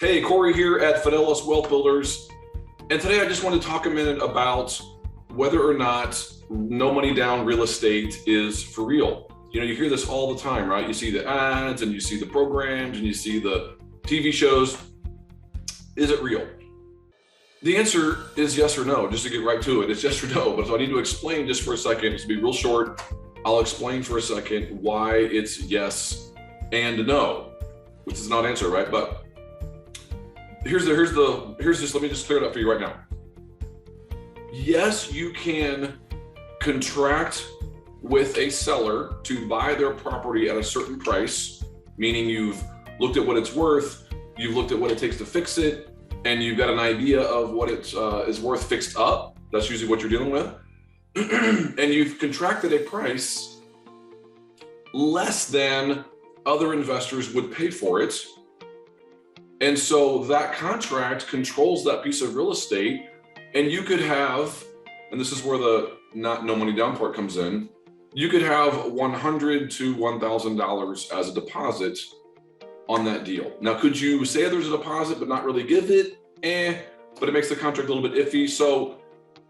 Hey, Corey here at Fidelis Wealth Builders. And today I just want to talk a minute about whether or not no money down real estate is for real. You know, you hear this all the time, right? You see the ads and you see the programs and you see the TV shows. Is it real? The answer is yes or no, just to get right to it. It's yes or no, but so I need to explain just for a second. It's be real short. I'll explain for a second why it's yes and no, which is not an answer, right? But here's just, let me just clear it up for you right now. Yes, you can contract with a seller to buy their property at a certain price, meaning you've looked at what it's worth, you've looked at what it takes to fix it, and you've got an idea of what it is worth fixed up. That's usually what you're dealing with. And you've contracted a price less than other investors would pay for it. And so that contract controls that piece of real estate, and you could have, and this is where the no money down part comes in, you could have $100 to $1,000 as a deposit on that deal. Now, could you say there's a deposit but not really give it? But it makes the contract a little bit iffy. So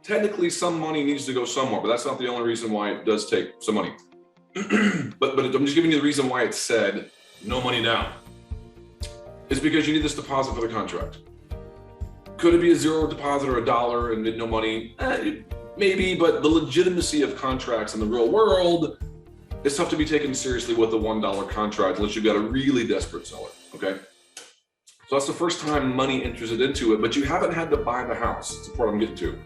technically some money needs to go somewhere, but that's not the only reason why it does take some money. but I'm just giving you the reason why it said no money down. Is because you need this deposit for the contract. Could it be a zero deposit or a dollar and no money? Maybe, but the legitimacy of contracts in the real world is tough to be taken seriously with a $1 contract unless you've got a really desperate seller, okay? So that's the first time money enters it into it, but you haven't had to buy the house. That's the part I'm getting to.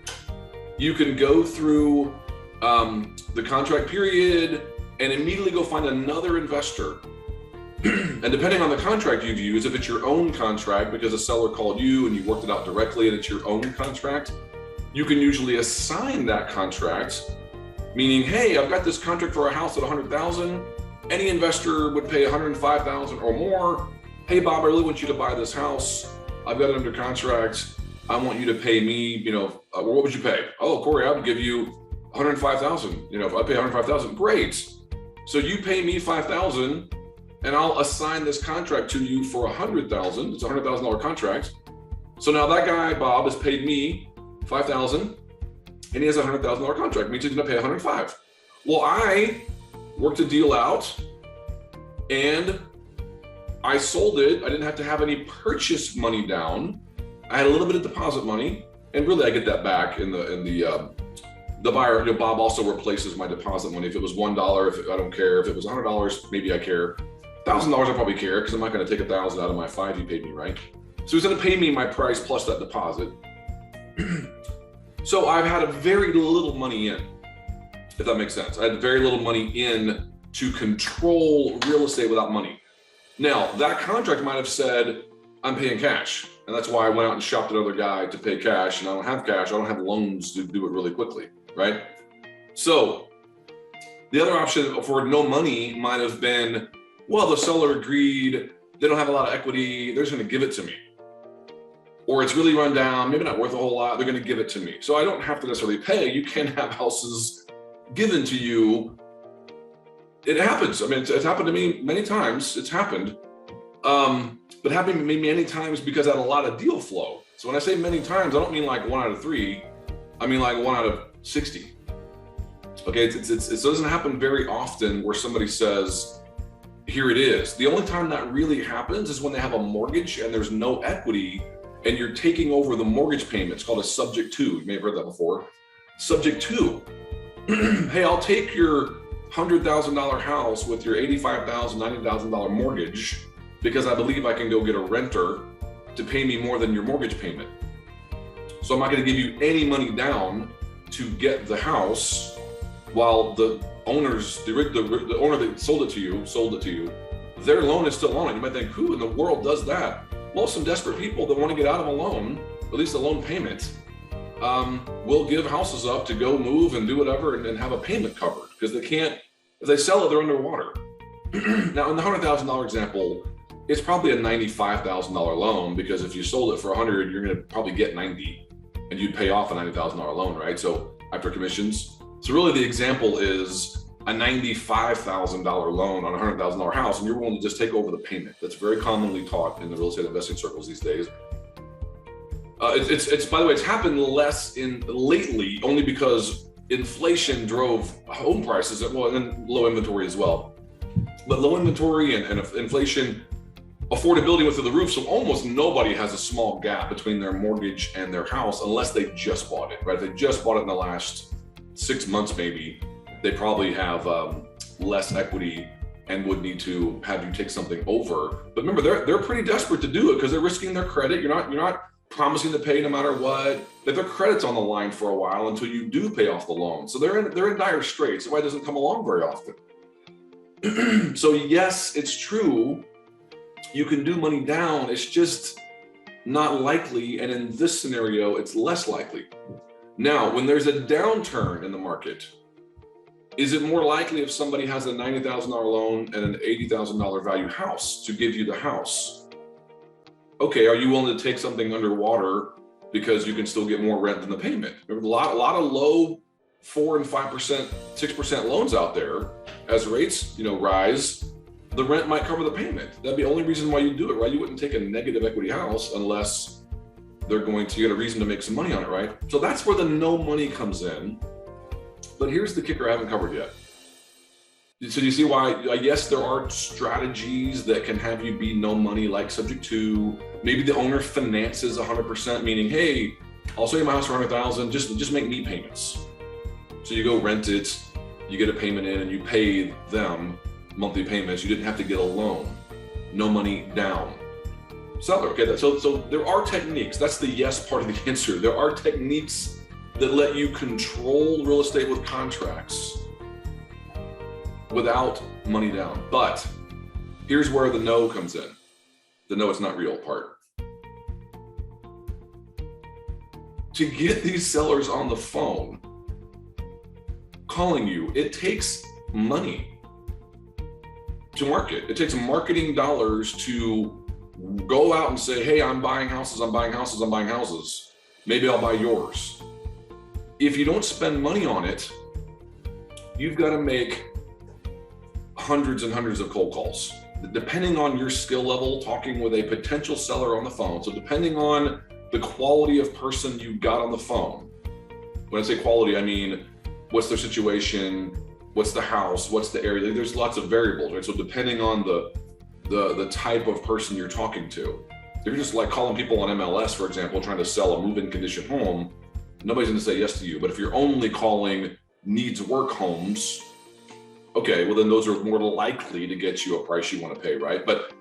You can go through the contract period and immediately go find another investor. And depending on the contract you've used, if it's your own contract because a seller called you and you worked it out directly and it's your own contract, you can usually assign that contract, meaning, hey, I've got this contract for a house at $100,000. Any investor would pay $105,000 or more. Hey, Bob, I really want you to buy this house. I've got it under contract. I want you to pay me, what would you pay? Oh, Corey, I would give you $105,000. If I pay $105,000, great. So you pay me $5,000. And I'll assign this contract to you for $100,000. It's a $100,000 contract. So now that guy, Bob, has paid me $5,000 and he has a $100,000 contract. Means he's gonna pay $105,000. Well, I worked a deal out and I sold it. I didn't have to have any purchase money down. I had a little bit of deposit money, and really I get that back in the buyer. Bob also replaces my deposit money. If it was $1, I don't care. If it was $100, maybe I care. $1,000 I probably care because I'm not going to take $1,000 out of my $5,000 he paid me, right? So he's going to pay me my price plus that deposit. So I've had a very little money in, if that makes sense. I had very little money in to control real estate without money. Now that contract might have said I'm paying cash, and that's why I went out and shopped another guy to pay cash, and I don't have cash. I don't have loans to do it really quickly, right? So the other option for no money might have been, well, the seller agreed, they don't have a lot of equity, they're just gonna give it to me. Or it's really run down, maybe not worth a whole lot, they're gonna give it to me. So I don't have to necessarily pay. You can have houses given to you. It happens. I mean, it's happened to me many times, it's happened. But happened to me many times because I had a lot of deal flow. So when I say many times, I don't mean like 1 out of 3, I mean like 1 out of 60. Okay, it doesn't happen very often where somebody says, here it is. The only time that really happens is when they have a mortgage and there's no equity and you're taking over the mortgage payment. It's called a subject to. You may have heard that before. Subject to. Hey, I'll take your $100,000 house with your $85,000, $90,000 mortgage because I believe I can go get a renter to pay me more than your mortgage payment. So I'm not going to give you any money down to get the house while the owners, the owner that sold it to you, their loan is still on it. You might think, who in the world does that? Well, some desperate people that want to get out of a loan, at least a loan payment, will give houses up to go move and do whatever and have a payment covered because they can't, if they sell it, they're underwater. Now, in the $100,000 example, it's probably a $95,000 loan because if you sold it for 100, you're going to probably get 90 and you'd pay off a $90,000 loan, right? So after commissions. So really the example is a $95,000 loan on a $100,000 house, and you're willing to just take over the payment. That's very commonly taught in the real estate investing circles these days. It's by the way, it's happened less lately, only because inflation drove home prices, well, and low inventory as well. But low inventory and inflation, affordability went through the roof, so almost nobody has a small gap between their mortgage and their house unless they just bought it, right? If they just bought it in the last 6 months maybe, they probably have less equity and would need to have you take something over. But remember, they're pretty desperate to do it because they're risking their credit. You're not promising to pay no matter what. That their credit's on the line for a while until you do pay off the loan. So they're in dire straits. That's why it doesn't come along very often. So yes, it's true. You can do money down. It's just not likely. And in this scenario, it's less likely. Now, when there's a downturn in the market, is it more likely if somebody has a $90,000 loan and an $80,000 value house to give you the house? Okay, are you willing to take something underwater because you can still get more rent than the payment? Remember, a lot of low 4% and 5%, 6% loans out there. As rates, rise, the rent might cover the payment. That'd be the only reason why you do it, right? You wouldn't take a negative equity house unless they're going to get a reason to make some money on it, right? So that's where the no money comes in. But here's the kicker I haven't covered yet. So you see why, yes, there are strategies that can have you be no money, like subject to, maybe the owner finances 100%, meaning, hey, I'll sell you my house for $100,000, just make me payments. So you go rent it, you get a payment in and you pay them monthly payments. You didn't have to get a loan, no money down. Seller, okay, so there are techniques. That's the yes part of the answer. There are techniques that let you control real estate with contracts without money down. But here's where the no comes in. The no, it's not real part. To get these sellers on the phone calling you, it takes money to market. It takes marketing dollars to go out and say, hey, I'm buying houses, I'm buying houses, I'm buying houses. Maybe I'll buy yours. If you don't spend money on it, you've got to make hundreds and hundreds of cold calls. Depending on your skill level, talking with a potential seller on the phone. So depending on the quality of person you got on the phone. When I say quality, I mean, what's their situation? What's the house? What's the area? There's lots of variables, right? So depending on the type of person you're talking to, if you're just like calling people on MLS, for example, trying to sell a move-in condition home, nobody's going to say yes to you. But if you're only calling needs work homes, okay, well then those are more likely to get you a price you want to pay, right? But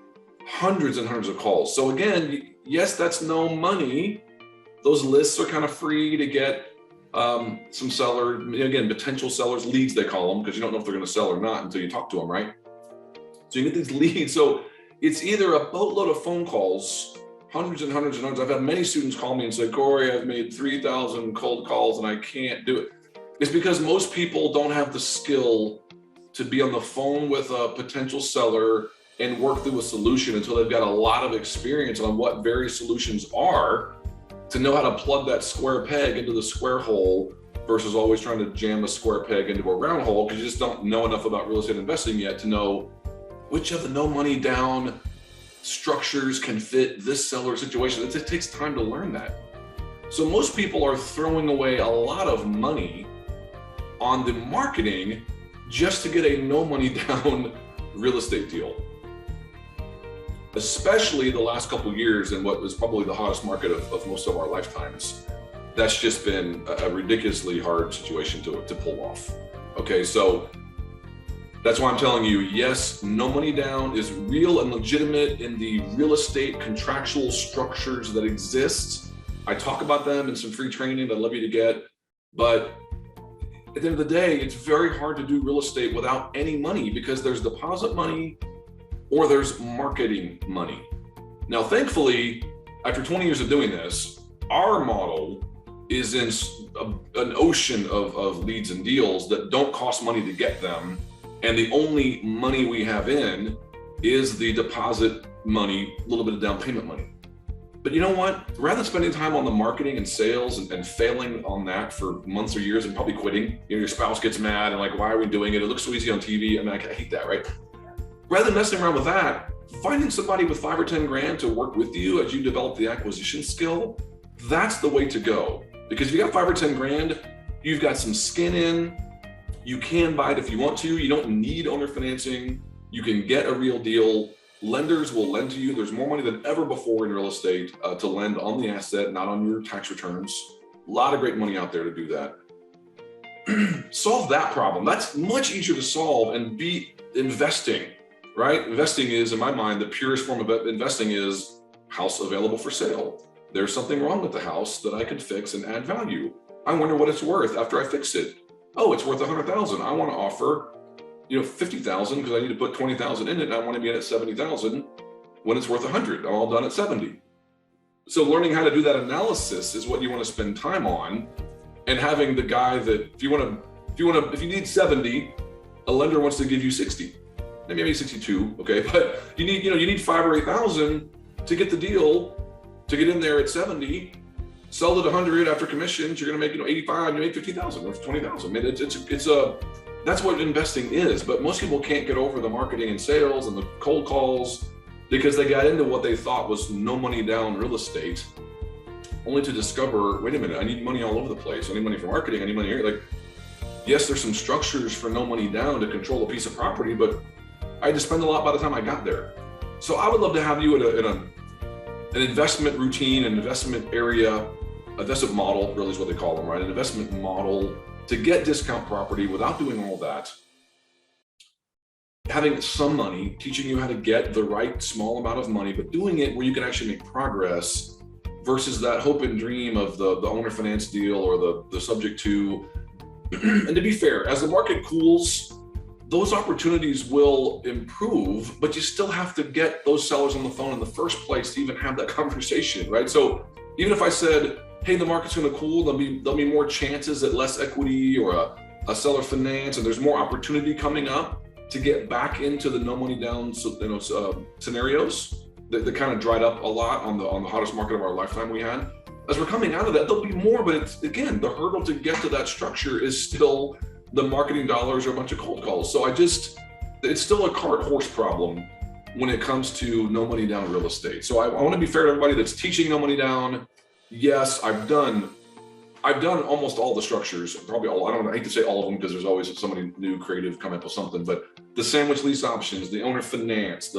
hundreds and hundreds of calls. So again, yes, that's no money. Those lists are kind of free to get some seller, again, potential sellers, leads they call them, because you don't know if they're going to sell or not until you talk to them, right? So you get these leads. So it's either a boatload of phone calls, hundreds and hundreds and hundreds. I've had many students call me and say, Corey, I've made 3,000 cold calls and I can't do it. It's because most people don't have the skill to be on the phone with a potential seller and work through a solution until they've got a lot of experience on what various solutions are, to know how to plug that square peg into the square hole versus always trying to jam a square peg into a round hole, because you just don't know enough about real estate investing yet to know which of the no money down structures can fit this seller situation. It takes time to learn that. So most people are throwing away a lot of money on the marketing just to get a no money down real estate deal. Especially the last couple of years in what was probably the hottest market of most of our lifetimes. That's just been a ridiculously hard situation to pull off. Okay, so that's why I'm telling you, yes, no money down is real and legitimate in the real estate contractual structures that exist. I talk about them in some free training that I'd love you to get, but at the end of the day, it's very hard to do real estate without any money, because there's deposit money or there's marketing money. Now, thankfully, after 20 years of doing this, our model is in an ocean of leads and deals that don't cost money to get them. And the only money we have in is the deposit money, a little bit of down payment money. But you know what? Rather than spending time on the marketing and sales and failing on that for months or years and probably quitting, your spouse gets mad and like, why are we doing it? It looks so easy on TV. I mean, I hate that, right? Rather than messing around with that, finding somebody with 5 or 10 grand to work with you as you develop the acquisition skill, that's the way to go. Because if you got 5 or 10 grand, you've got some skin in, you can buy it if you want to, you don't need owner financing, you can get a real deal. Lenders will lend to you. There's more money than ever before in real estate to lend on the asset, not on your tax returns. A lot of great money out there to do that. Solve that problem. That's much easier to solve and be investing, right? Investing is, in my mind, the purest form of investing is house available for sale. There's something wrong with the house that I can fix and add value. I wonder what it's worth after I fix it. Oh, it's worth $100,000. I want to offer $50,000 because I need to put $20,000 in it and I want to be in at $70,000 when it's worth 100. I'm all done at 70. So learning how to do that analysis is what you want to spend time on, and having the guy that if you need 70, a lender wants to give you 60, maybe 62, okay? But you need 5 or 8,000 to get the deal, to get in there at 70. Sell it 100 after commissions, you're going to make 85, you make 50,000 or 20,000. I mean, that's what investing is. But most people can't get over the marketing and sales and the cold calls because they got into what they thought was no money down real estate, only to discover, wait a minute, I need money all over the place. I need money for marketing, I need money here. Like, yes, there's some structures for no money down to control a piece of property, but I had to spend a lot by the time I got there. So I would love to have you in an investment routine, an investment area, investment model, really is what they call them, right? An investment model to get discount property without doing all that. Having some money, teaching you how to get the right small amount of money, but doing it where you can actually make progress versus that hope and dream of the owner finance deal or the subject to. And to be fair, as the market cools, those opportunities will improve, but you still have to get those sellers on the phone in the first place to even have that conversation, right? So even if I said, hey, the market's going to cool, there'll be more chances at less equity or a seller finance, and there's more opportunity coming up to get back into the no money down scenarios that kind of dried up a lot on the hottest market of our lifetime we had. As we're coming out of that, there'll be more, but it's, again, the hurdle to get to that structure is still the marketing dollars or a bunch of cold calls. So it's still a cart horse problem when it comes to no money down real estate. So I want to be fair to everybody that's teaching no money down. Yes, I've done almost all the structures, probably all. I hate to say all of them because there's always somebody new, creative, come up with something. But the sandwich lease options, the owner finance,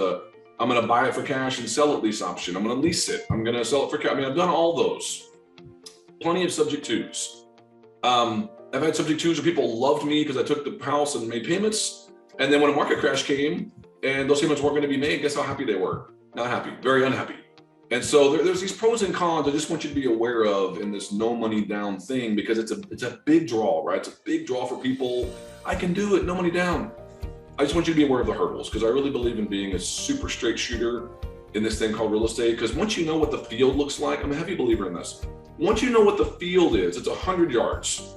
I'm going to buy it for cash and sell it lease option. I'm going to lease it. I'm going to sell it for cash. I mean, I've done all those. Plenty of subject twos. I've had subject twos where people loved me because I took the house and made payments. And then when a market crash came and those payments weren't going to be made, guess how happy they were? Not happy, very unhappy. And so there's these pros and cons I just want you to be aware of in this no money down thing, because it's a big draw, right? It's a big draw for people. I can do it, no money down. I just want you to be aware of the hurdles, because I really believe in being a super straight shooter in this thing called real estate. Because once you know what the field looks like, I'm a heavy believer in this. Once you know what the field is, it's 100 yards,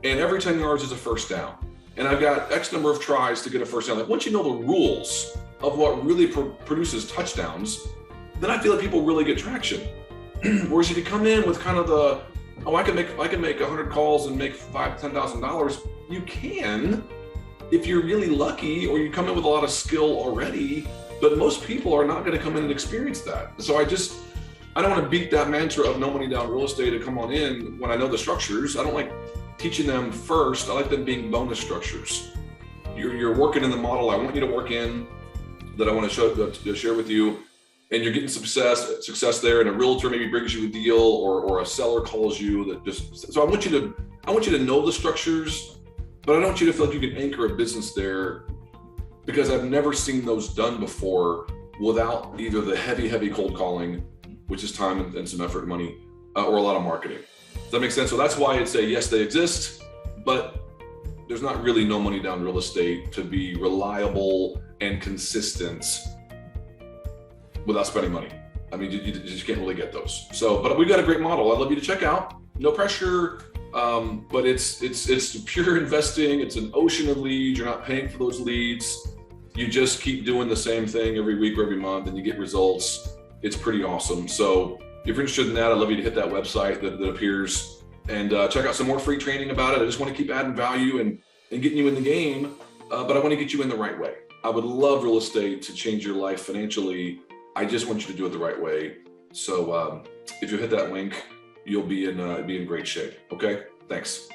and every 10 yards is a first down. And I've got X number of tries to get a first down. Like once you know the rules of what really produces touchdowns, then I feel like people really get traction. Whereas if you come in with kind of I can make 100 calls and make $5,000-$10,000, you can if you're really lucky, or you come in with a lot of skill already. But most people are not going to come in and experience that. So I don't want to beat that mantra of no money down real estate to come on in when I know the structures. I don't like teaching them first. I like them being bonus structures. You're working in the model I want you to work in, that I want to share with you. And you're getting success there, and a realtor maybe brings you a deal, or a seller calls you that just. So I want you to know the structures, but I don't want you to feel like you can anchor a business there, because I've never seen those done before without either the heavy cold calling, which is time and some effort and money, or a lot of marketing. Does that make sense? So that's why I'd say yes, they exist, but there's not really no money down real estate to be reliable and consistent without spending money. I mean, you just can't really get those. So, but we've got a great model I'd love you to check out. No pressure, but it's pure investing. It's an ocean of leads. You're not paying for those leads. You just keep doing the same thing every week or every month, and you get results. It's pretty awesome. So If you're interested in that, I'd love you to hit that website that appears and check out some more free training about it. I just want to keep adding value and getting you in the game, but I want to get you in the right way. I would love real estate to change your life financially. I just want you to do it the right way. So if you hit that link, you'll be in great shape. Okay, thanks.